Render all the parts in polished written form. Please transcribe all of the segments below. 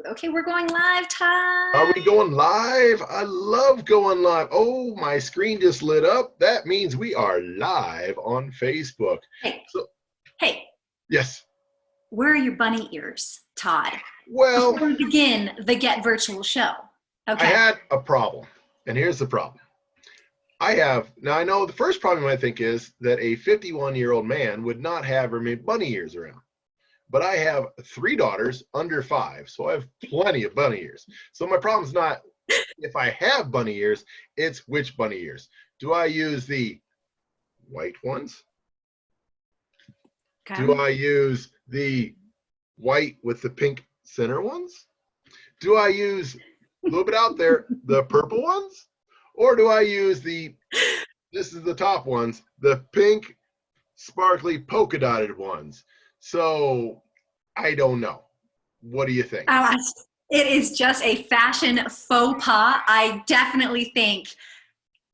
Okay, we're going live, Are Todd. we going live? I love going live. Oh, my screen just lit up. That means we are live on Facebook. Hey, So, hey, yes. where are your bunny ears, Todd? Well, Before we begin the Get Virtual show. I Okay. had a problem. And here's the problem. Now I know the first problem I think is that a 51-year-old man would not have very many bunny ears around. But I have three daughters under 5, so I have plenty of bunny ears. So my problem's not if I have bunny ears, it's which bunny ears. Do I use the white ones? Do Okay. I use the white with the pink center ones? Do I use a little bit out there the purple ones? Or do I use this is the top ones, the pink sparkly polka dotted ones? So I don't know. What do you think? Uh, it is just a fashion faux pas. I definitely think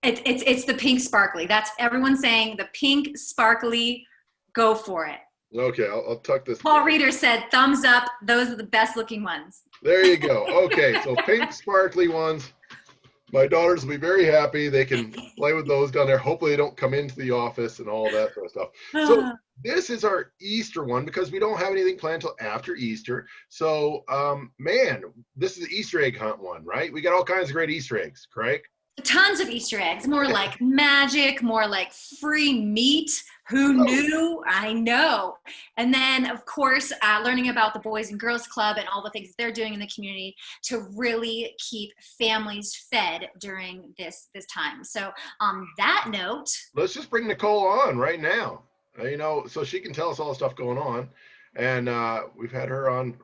it's the pink sparkly. That's everyone saying the pink sparkly. Go for it. Okay, I'll tuck this. Paul Reeder said, thumbs up. Those are the best looking ones. There you go. Okay, so pink sparkly ones. My daughters will be very happy. They can play with those down there. Hopefully they don't come into the office and all that sort of stuff. So this is our Easter one because we don't have anything planned until after Easter. So, man, this is the Easter egg hunt one, right? We got all kinds of great Easter eggs, correct? Tons of Easter eggs, more like magic, more like free meat. Who knew? I know. And then, of course, learning about the Boys and Girls Club and all the things they're doing in the community to really keep families fed during this time. So on that note, let's just bring Nicole on right now, so she can tell us all the stuff going on. And we've had her on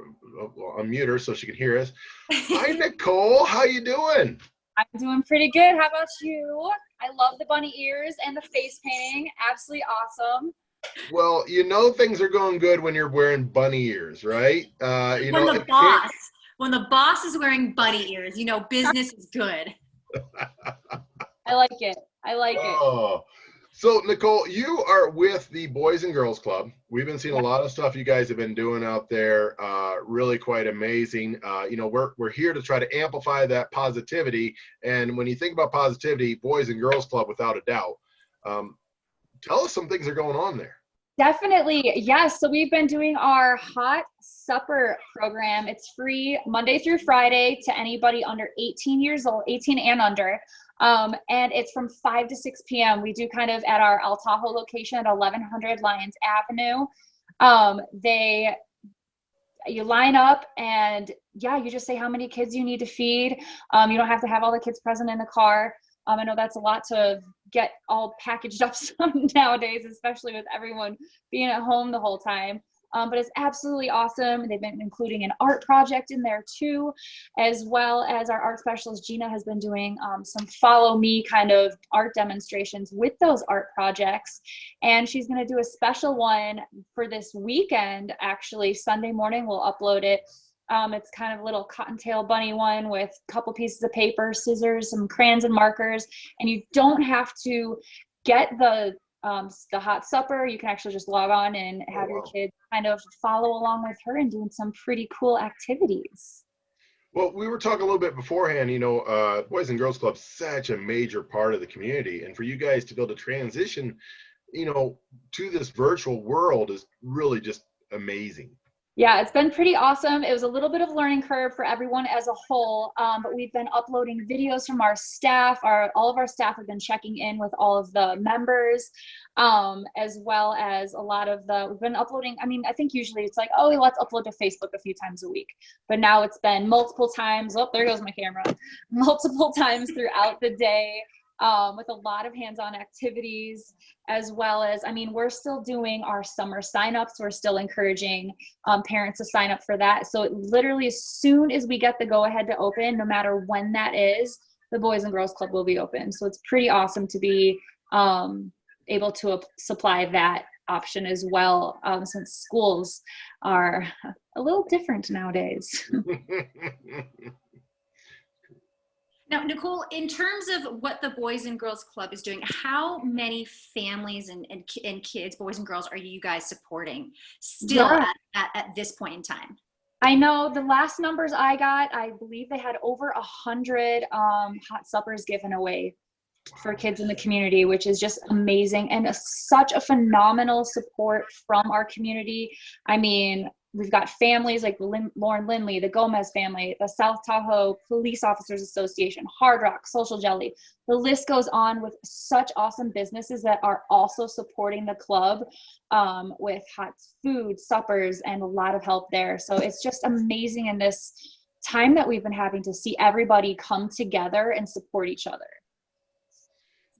mute her so she can hear us. Hi, Nicole. How you doing? I'm doing pretty good. How about you? I love the bunny ears and the face painting. Absolutely awesome. Well, things are going good when you're wearing bunny ears, right? when the boss is wearing bunny ears, business is good. I like it. it. So, Nicole, you are with the Boys and Girls Club. We've been seeing a lot of stuff you guys have been doing out there. Really quite amazing. We're here to try to amplify that positivity. And when you think about positivity, Boys and Girls Club, without a doubt. Tell us some things are going on there. Definitely. Yes. So we've been doing our hot supper program. It's free Monday through Friday to anybody under 18 years old, 18 and under. And it's from 5 to 6 p.m. We do kind of at our El Tahoe location at 1100 Lyons Avenue. You line up and you just say how many kids you need to feed. You don't have to have all the kids present in the car. I know that's a lot to get all packaged up nowadays, especially with everyone being at home the whole time. But it's absolutely awesome. They've been including an art project in there too, as well as our art specialist, Gina, has been doing some follow me kind of art demonstrations with those art projects. And she's going to do a special one for this weekend. Actually, Sunday morning, we'll upload it. It's kind of a little cottontail bunny one with a couple pieces of paper, scissors, some crayons and markers. And you don't have to get the hot supper. You can actually just log on and have your kids kind of follow along with her and doing some pretty cool activities. Well, we were talking a little bit beforehand, Boys and Girls Club, such a major part of the community. And for you guys to be able to transition, to this virtual world is really just amazing. Yeah, it's been pretty awesome. It was a little bit of a learning curve for everyone as a whole, but we've been uploading videos from our staff. All of our staff have been checking in with all of the members, as well as we've been uploading. I think usually it's like, let's upload to Facebook a few times a week. But now it's been multiple times. Oh, there goes my camera. Multiple times throughout the day. With a lot of hands-on activities, as well as, we're still doing our summer signups. We're still encouraging parents to sign up for that. So literally as soon as we get the go-ahead to open, no matter when that is, the Boys and Girls Club will be open. So it's pretty awesome to be able to supply that option as well, since schools are a little different nowadays. Now, Nicole, in terms of what the Boys and Girls Club is doing, how many families and kids, boys and girls, are you guys supporting still at this point in time? I know the last numbers I got, I believe they had over 100 hot suppers given away for kids in the community, which is just amazing, and such a phenomenal support from our community. I mean, we've got families like Lauren Lindley, the Gomez family, the South Tahoe Police Officers Association, Hard Rock, Social Jelly. The list goes on with such awesome businesses that are also supporting the club with hot food, suppers, and a lot of help there. So it's just amazing in this time that we've been having to see everybody come together and support each other.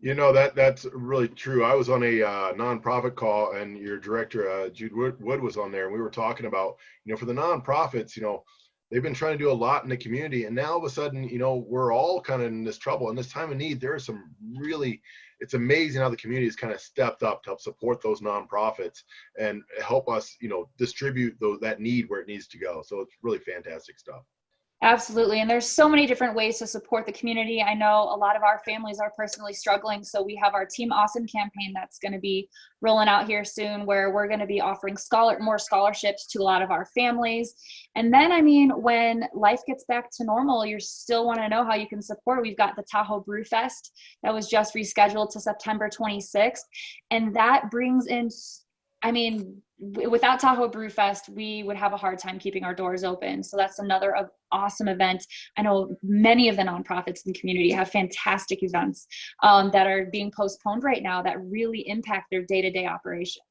You know, that's really true. I was on a nonprofit call, and your director, Jude Wood, was on there, and we were talking about, for the nonprofits, they've been trying to do a lot in the community, and now all of a sudden, we're all kind of in this trouble. In this time of need, there are some really, it's amazing how the community has kind of stepped up to help support those nonprofits and help us, distribute that need where it needs to go. So it's really fantastic stuff. Absolutely. And there's so many different ways to support the community. I know a lot of our families are personally struggling. So we have our Team Awesome campaign that's going to be rolling out here soon, where we're going to be offering more scholarships to a lot of our families. And then, when life gets back to normal, you still want to know how you can support. We've got the Tahoe Brew Fest that was just rescheduled to September 26th. And that brings in, without Tahoe Brew Fest, we would have a hard time keeping our doors open. So that's another awesome event. I know many of the nonprofits in the community have fantastic events that are being postponed right now that really impact their day-to-day operations.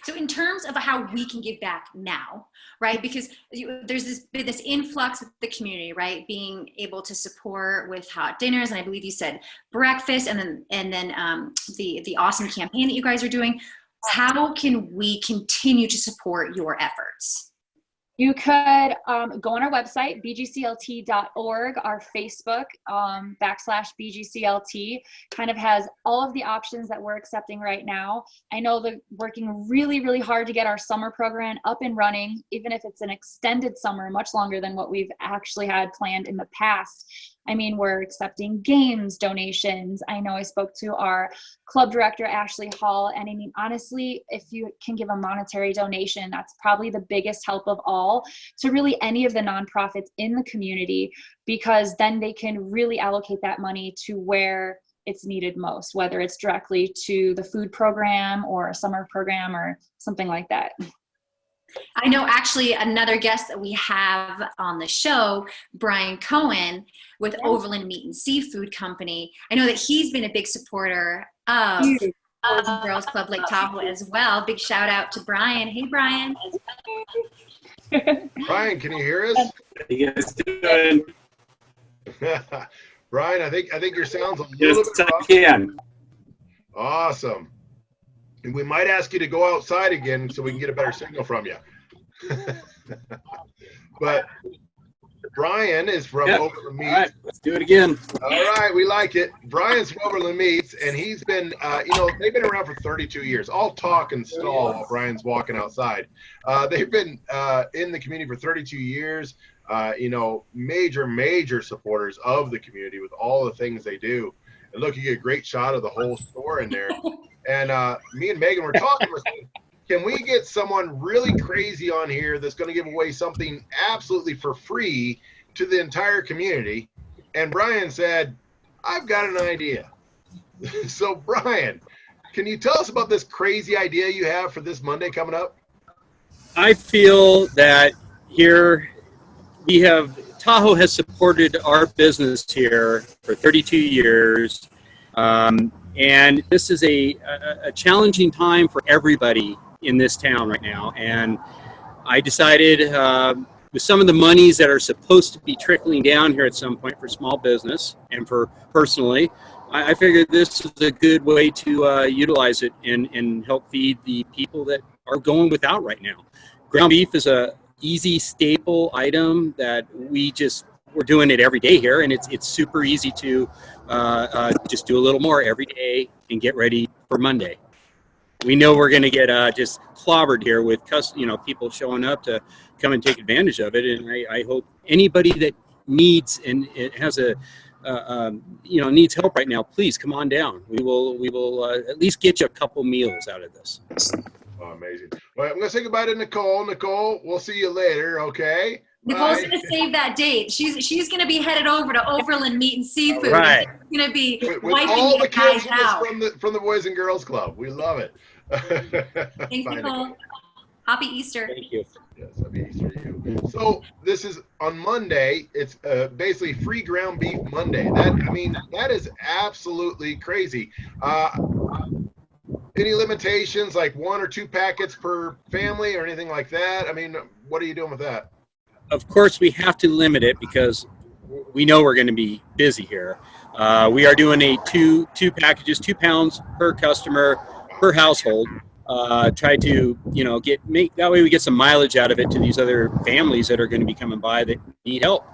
So in terms of how we can give back now, right? Because there's this influx of the community, right? Being able to support with hot dinners, and I believe you said breakfast, and then the awesome campaign that you guys are doing. How can we continue to support your efforts? You could go on our website, bgclt.org. Our Facebook /BGCLT kind of has all of the options that we're accepting right now. I know they're working really, really hard to get our summer program up and running, even if it's an extended summer, much longer than what we've actually had planned in the past. We're accepting games donations. I know I spoke to our club director, Ashley Hall, and honestly, if you can give a monetary donation, that's probably the biggest help of all to really any of the nonprofits in the community, because then they can really allocate that money to where it's needed most, whether it's directly to the food program or a summer program or something like that. I know actually another guest that we have on the show, Brian Cohen with Overland Meat and Seafood Company. I know that he's been a big supporter of Boys and Girls Club Lake Tahoe as well. Big shout out to Brian. Hey, Brian. Brian, can you hear us? How you guys doing? Brian, I think your sound's a little bit rough. I can. Awesome. And we might ask you to go outside again so we can get a better signal from you. But Brian is from Overland Meats. All right, let's do it again. All right, we like it. Brian's from Overland Meats, and he's been, they've been around for 32 years. I'll talk and stall while Brian's walking outside. They've been in the community for 32 years. Major supporters of the community with all the things they do. And look, you get a great shot of the whole store in there. And me and Megan were talking, can we get someone really crazy on here that's going to give away something absolutely for free to the entire community? And Brian said, I've got an idea. So Brian, can you tell us about this crazy idea you have for this Monday coming up? I feel that here Tahoe has supported our business here for 32 years. And this is a challenging time for everybody in this town right now. And I decided with some of the monies that are supposed to be trickling down here at some point for small business and for personally, I figured this is a good way to utilize it and help feed the people that are going without right now. Ground beef is a easy staple item that we're doing it every day here, and it's super easy to just do a little more every day and get ready for Monday. We know we're going to get just clobbered here with people showing up to come and take advantage of it, and I hope anybody that needs and it has needs help right now, please come on down. We will at least get you a couple meals out of this. Oh, amazing. All right, I'm going to say goodbye to Nicole. Nicole, we'll see you later, okay? Nicole's Bye. going to save that date. She's going to be headed over to Overland Meat and Seafood. All right. She's going to be With wiping all the you guys kids out. from the Boys and Girls Club. We love it. Thanks, Bye, Nicole. Happy Easter. Thank you. Yes, happy Easter to you. So this is on Monday. It's basically free ground beef Monday. That is absolutely crazy. Any limitations, like 1 or 2 packets per family or anything like that? I mean, what are you doing with that? Of course, we have to limit it because we know we're going to be busy here. We are doing a two packages, 2 pounds per customer per household. Try to make that way we get some mileage out of it to these other families that are going to be coming by that need help.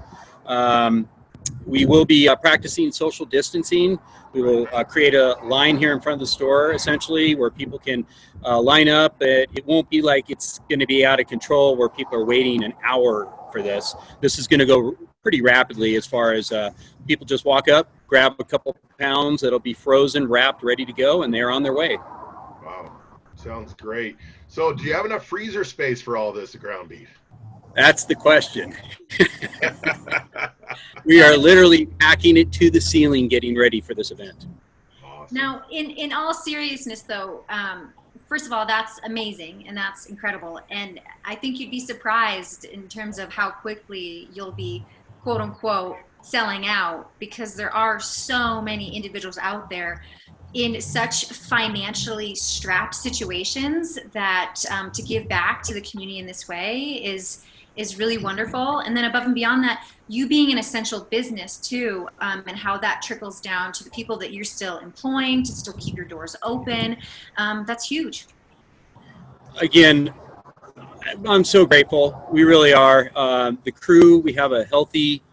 We will be practicing social distancing. We will create a line here in front of the store, essentially, where people can line up. It won't be like it's going to be out of control where people are waiting an hour for this. This is going to go pretty rapidly as far as people just walk up, grab a couple pounds that'll be frozen, wrapped, ready to go, and they're on their way. Wow, sounds great. So do you have enough freezer space for all this ground beef? That's the question. We are literally packing it to the ceiling, getting ready for this event. Awesome. Now, in all seriousness, though, first of all, that's amazing and that's incredible. And I think you'd be surprised in terms of how quickly you'll be, quote unquote, selling out, because there are so many individuals out there in such financially strapped situations that to give back to the community in this way is really wonderful. And then above and beyond that, you being an essential business too, and how that trickles down to the people that you're still employing to still keep your doors open. That's huge. Again, I'm so grateful. We really are. The crew, we have a healthy,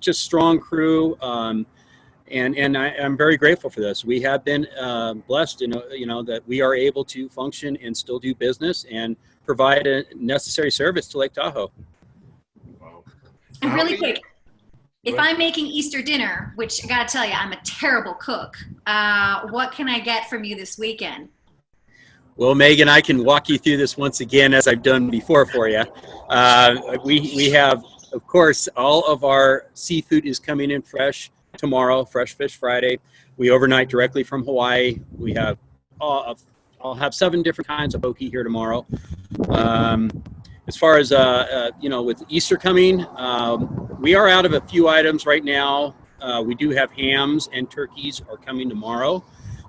just strong crew. And I'm very grateful for this. We have been blessed, that we are able to function and still do business and provide a necessary service to Lake Tahoe. Wow. And really quick, if I'm making Easter dinner, which I gotta tell you, I'm a terrible cook, what can I get from you this weekend? Well, Megan, I can walk you through this once again, as I've done before for you. We have, of course, all of our seafood is coming in fresh tomorrow, Fresh Fish Friday. We overnight directly from Hawaii. We have, I'll have 7 different kinds of poke here tomorrow. As far as, with Easter coming, we are out of a few items right now. We do have hams and turkeys are coming tomorrow.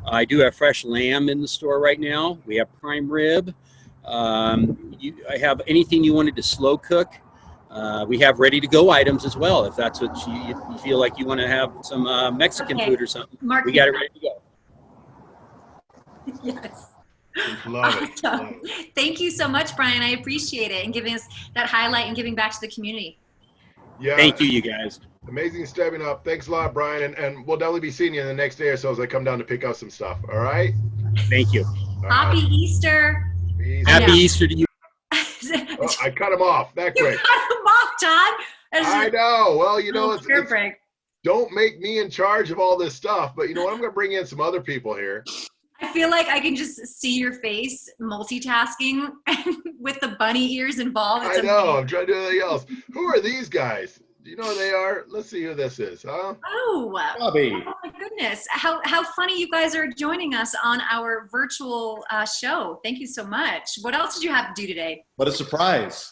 I do have fresh lamb in the store right now. We have prime rib. I have anything you wanted to slow cook. We have ready to go items as well. If that's what you feel like you want to have some Mexican food or something, we got it ready to go. Yes. Love it. Awesome. Love it. Thank you so much, Brian. I appreciate it and giving us that highlight and giving back to the community. Yeah. Thank you guys. Amazing stepping up. Thanks a lot, Brian. And we'll definitely be seeing you the next day or so as I come down to pick up some stuff. All right? Thank you. Happy Easter. Happy Easter to you. Oh, I cut him off that You quick. cut him off, Todd. I know. Well, it's Break. don't make me in charge of all this stuff. But you know what? I'm going to bring in some other people here. I feel like I can just see your face multitasking with the bunny ears involved. I know. I'm trying to do anything else. Who are these guys? Do you know who they are? Let's see who this is, huh? Oh, Bobby. Oh my goodness. How funny you guys are joining us on our virtual show. Thank you so much. What else did you have to do today? What a surprise.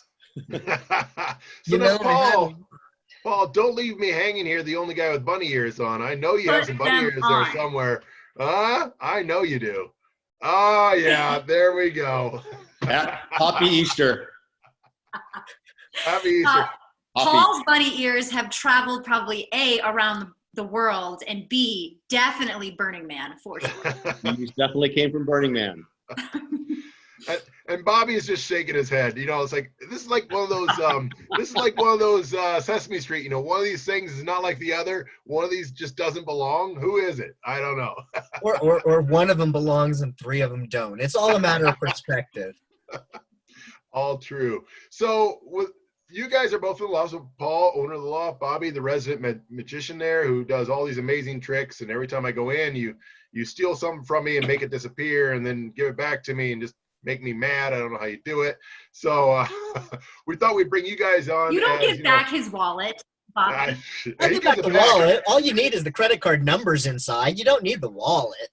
So now, Paul, don't leave me hanging here, the only guy with bunny ears on. I know you have some bunny ears there somewhere. I know you do. Oh, yeah, there we go. Happy Easter. Happy Easter. Paul's bunny ears have traveled probably A, around the world, and B, definitely Burning Man, for sure. These definitely came from Burning Man. And Bobby is just shaking his head. It's like this is like one of those this is like one of those Sesame Street. One of these things is not like the other. One of these just doesn't belong. Who is it? I don't know. or one of them belongs and 3 of them don't. It's all a matter of perspective. All true. So you guys are both in the loft. So Paul, owner of the loft, Bobby, the resident magician there, who does all these amazing tricks. And every time I go in, you steal something from me and make it disappear, and then give it back to me and just make me mad. I don't know how you do it. So we thought we'd bring you guys on. You don't as, get back his wallet, Bobby. I he get gets back it the wallet. All you need is the credit card numbers inside. You don't need the wallet.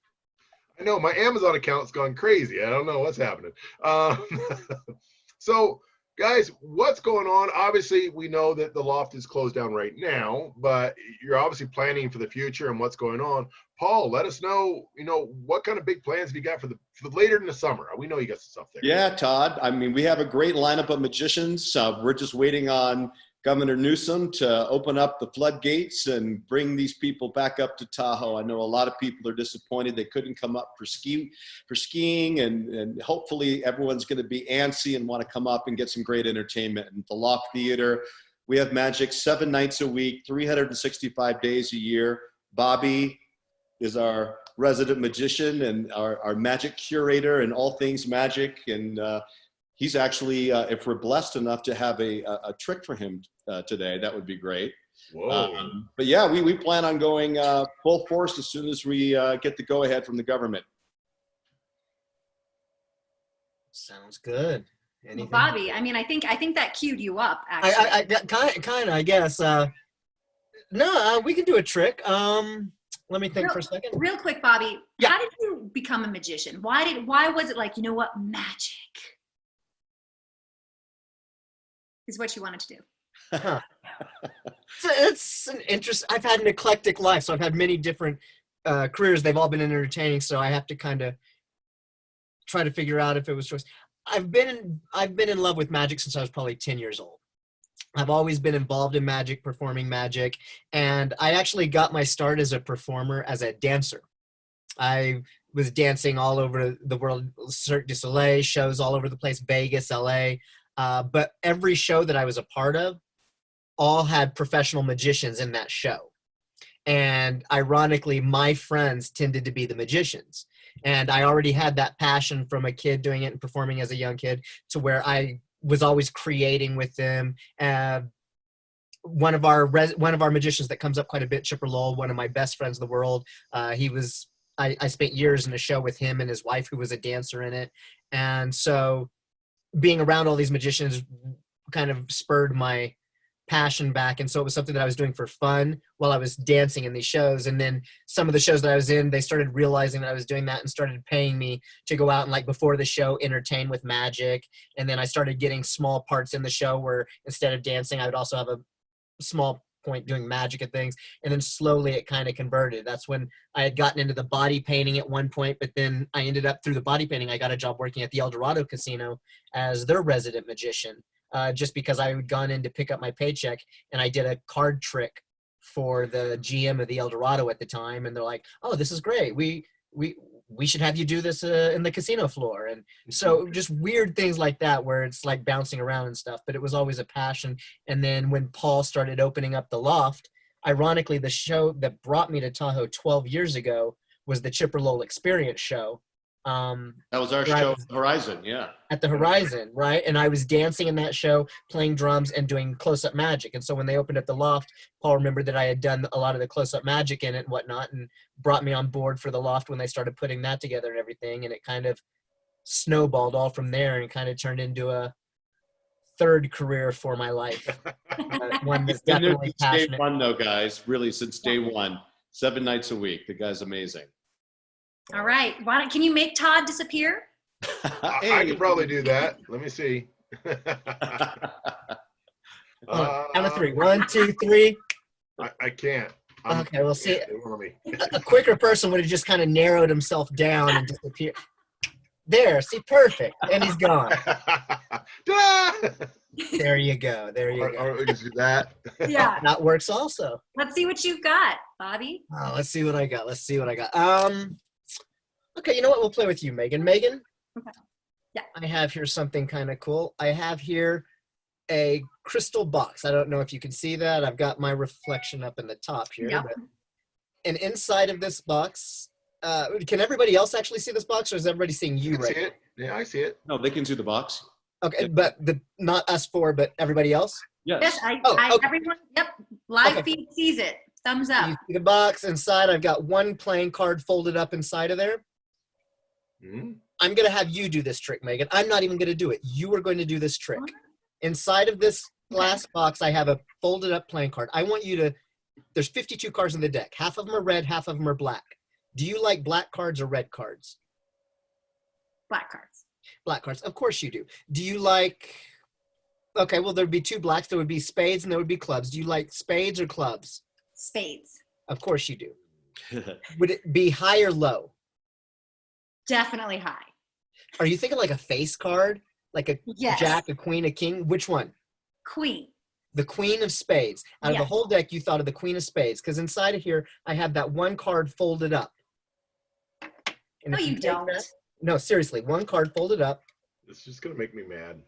I know my Amazon account's gone crazy. I don't know what's happening. Um, so, guys, what's going on? Obviously, we know that the loft is closed down right now, but you're obviously planning for the future and what's going on. Paul, let us know. What kind of big plans have you got for later in the summer? We know you got some stuff there. Yeah, Todd. I mean, we have a great lineup of magicians. We're just waiting on Governor Newsom to open up the floodgates and bring these people back up to Tahoe. I know a lot of people are disappointed they couldn't come up for skiing, and hopefully everyone's going to be antsy and want to come up and get some great entertainment. And the Loft Theater, we have magic 7 nights a week, 365 days a year. Bobby is our resident magician and our magic curator and all things magic. And he's actually, if we're blessed enough to have a trick for him today, that would be great. Whoa. But yeah, we plan on going full force as soon as we get the go-ahead from the government. Sounds good. Well, Bobby, I mean, I think that queued you up, actually. I kind of, I guess. No, we can do a trick. Let me think for a second. Real quick, Bobby, Yeah. How did you become a magician? Why was it like, you know what, magic is what you wanted to do? Huh. It's an interest. I've had an eclectic life, so I've had many different careers. They've all been entertaining, so I have to kind of try to figure out if it was choice. I've been in love with magic since I was probably 10 years old. I've always been involved in magic, performing magic, and I actually got my start as a performer, as a dancer. I was dancing all over the world, Cirque du Soleil, shows all over the place, Vegas, LA, but every show that I was a part of all had professional magicians in that show. And ironically, my friends tended to be the magicians. And I already had that passion from a kid doing it and performing as a young kid to where I was always creating with them. One of our magicians that comes up quite a bit, Chipper Lowell, one of my best friends in the world. I spent years in a show with him and his wife, who was a dancer in it. And so being around all these magicians kind of spurred my passion back. And so it was something that I was doing for fun while I was dancing in these shows. And then some of the shows that I was in, they started realizing that I was doing that and started paying me to go out and, like, before the show, entertain with magic. And then I started getting small parts in the show where instead of dancing, I would also have a small point doing magic and things. And then slowly it kind of converted. That's when I had gotten into the body painting at one point, but then I ended up, through the body painting, I got a job working at the El Dorado Casino as their resident magician. Just because I had gone in to pick up my paycheck and I did a card trick for the GM of the El Dorado at the time. And they're like, oh, this is great. We should have you do this in the casino floor. And so just weird things like that, where it's like bouncing around and stuff, but it was always a passion. And then when Paul started opening up the Loft, ironically, the show that brought me to Tahoe 12 years ago was the Chipper Lowell Experience show. That was our show, Horizon, yeah. At the Horizon, right? And I was dancing in that show, playing drums and doing close-up magic. And so when they opened up the Loft, Paul remembered that I had done a lot of the close-up magic in it and whatnot, and brought me on board for the Loft when they started putting that together and everything. And it kind of snowballed all from there and kind of turned into a third career for my life. One that's definitely passionate. Day one, though, guys. Really, since day one, 7 nights a week. The guy's amazing. All right. Can you make Todd disappear? I could probably do that. Let me see. Count of 3. 1, 2, 3. I can't. Okay, we'll see. A quicker person would have just kind of narrowed himself down and disappeared. There, see, perfect. And he's gone. There you go. There you go. Or just do that. Yeah. That works also. Let's see what you've got, Bobby. Oh, let's see what I got. Okay, you know what? We'll play with you, Megan. Megan? Okay. Yeah. I have here something kind of cool. I have here a crystal box. I don't know if you can see that. I've got my reflection up in the top here. Yep. And inside of this box, can everybody else actually see this box, or is everybody seeing you right see it? Yeah, I see it. No, they can see the box. Okay, Yeah. but not us four, but everybody else? Yes. Yes, everyone, yep, live feed sees it. Thumbs up. You see the box inside. I've got one playing card folded up inside of there. I'm going to have you do this trick, Megan. I'm not even going to do it. You are going to do this trick. Inside of this glass box, I have a folded up playing card. I want you to, there's 52 cards in the deck. Half of them are red, half of them are black. Do you like black cards or red cards? Black cards. Black cards. Of course you do. Do you like, okay, well, there'd be two blacks. There would be spades and there would be clubs. Do you like spades or clubs? Spades. Of course you do. Would it be high or low? Definitely high. Are you thinking like a face card? Like a Yes. jack, a queen, a king? Which one? Queen. The queen of spades. Out of the Yes. whole deck, you thought of the queen of spades. Because inside of here, I have that one card folded up. And No, if you take don't. that- no, seriously. One card folded up. It's just gonna make me mad.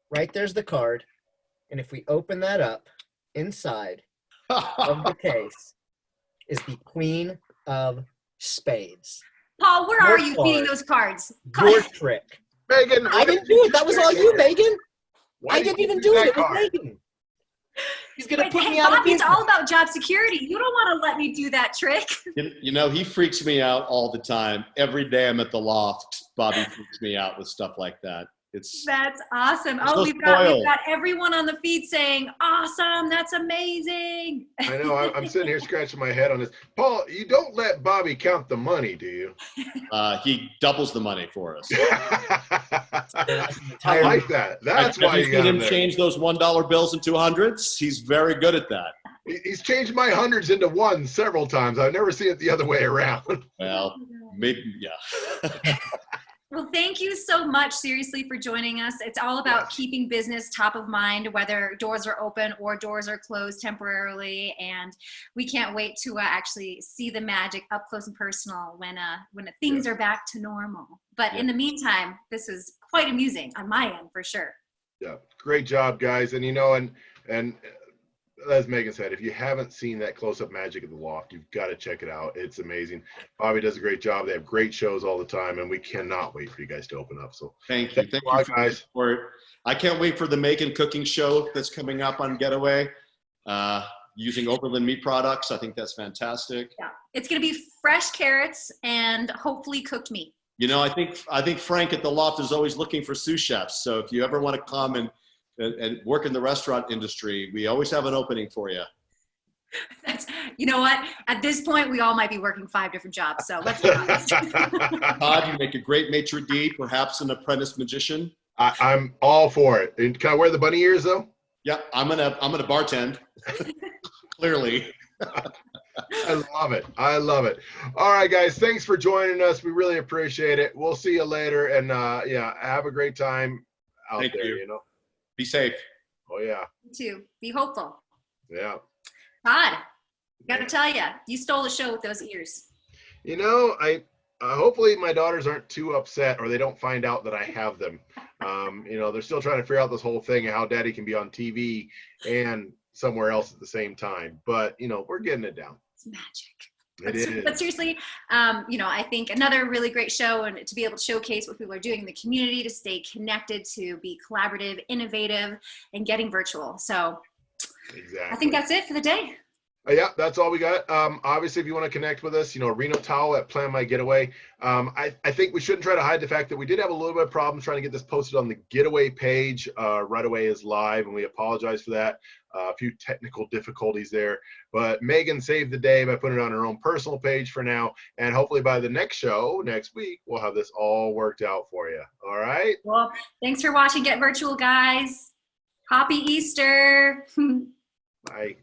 Right there's the card. And if we open that up, inside of the case is the queen of spades. Paul, where Your are you card. feeding those cards? Your trick. Megan, I didn't do it. That was all you, Megan. Why I did didn't you even use do that it. It was card? Megan. He's going to Wait, put hey, me out of Bobby, it's business. all about job security. You don't want to let me do that trick. You know, he freaks me out all the time. Every day I'm at the loft, Bobby freaks me out with stuff like that. It's That's awesome. It's Oh, so we've spoiled. got everyone on the feed saying, awesome, that's amazing. I know. I'm sitting here scratching my head on this. Paul, you don't let Bobby count the money, do you? he doubles the money for us. I like that. That's why I've you seen got him him there. change those $1 bills into hundreds. He's very good at that. He's changed my hundreds into ones several times. I've never seen it the other way around. Well, maybe, yeah. Well, thank you so much, seriously, for joining us. It's all about keeping business top of mind, whether doors are open or doors are closed temporarily. And we can't wait to actually see the magic up close and personal when things are back to normal. But in the meantime, this is quite amusing on my end, for sure. Yeah, great job, guys. And you know, and as Megan said, if you haven't seen that close-up magic at the loft, you've got to check it out. It's amazing. Bobby does a great job. They have great shows all the time, and we cannot wait for you guys to open up. So Thank you. Thank a lot, you for guys. the support. I can't wait for the Megan cooking show that's coming up on Getaway. Using Overland meat products. I think that's fantastic. Yeah, it's going to be fresh carrots and hopefully cooked meat. You know, I think Frank at the loft is always looking for sous chefs. So if you ever want to come and work in the restaurant industry, we always have an opening for you. That's, you know what? At this point, we all might be working 5 different jobs. So let's be honest. Todd, you make a great maitre d', perhaps an apprentice magician. I'm all for it. And can I wear the bunny ears though? Yeah, I'm gonna bartend. Clearly. I love it. I love it. All right, guys. Thanks for joining us. We really appreciate it. We'll see you later. And have a great time out Thank there, you. you know. Be safe. Oh yeah. Me too. Be hopeful. Yeah. Todd, got to tell you, you stole the show with those ears. You know, I hopefully my daughters aren't too upset or they don't find out that I have them. You know, they're still trying to figure out this whole thing of how daddy can be on TV and somewhere else at the same time. But, you know, we're getting it down. It's magic. It is. But seriously, you know, I think another really great show, and to be able to showcase what people are doing in the community, to stay connected, to be collaborative, innovative, and getting virtual. So Exactly. I think that's it for the day. Yeah, that's all we got. Obviously, if you want to connect with us, you know, Reno Tahoe at Plan My Getaway. I think we shouldn't try to hide the fact that we did have a little bit of problems trying to get this posted on the Getaway page. Right Away is live, and we apologize for that. A few technical difficulties there. But Megan saved the day by putting it on her own personal page for now. And hopefully by the next show, next week, we'll have this all worked out for you. All right? Well, thanks for watching Get Virtual, guys. Happy Easter. Bye.